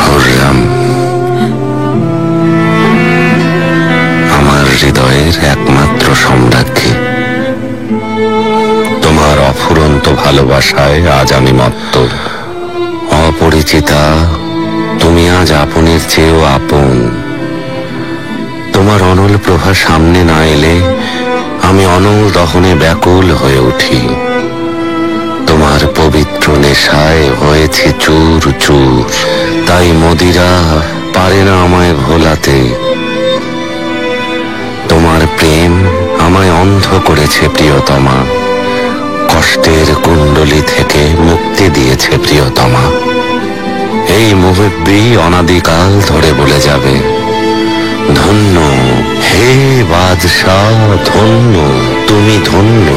খুররাম, আমার হৃদয়ের একমাত্র সম্রাজ্ঞী, তোমার অফুরন্ত ভালোবাসায় আজ আমি মত্ত। অপরিচিতা, তুমি আজ আপনের চেয়েও আপন। তোমার অনল প্রভা সামনে না এলে আমি অনল দহনে ব্যাকুল হয়ে উঠি। তোমার পবিত্র নেশায় হয়েছে চুর চুর, তাই মদিরা পারে না আমায় ভোলাতে। তোমার প্রেম আমায় অন্ধ করেছে প্রিয়তমা, কষ্টের কুণ্ডলী থেকে মুক্তি দিয়েছে প্রিয়তমা। এই মুহুর্তেই অনাদিকাল ধরে বলে যাবে, ধন্য হে বাদশাহ, ধন্য তুমি ধন্য।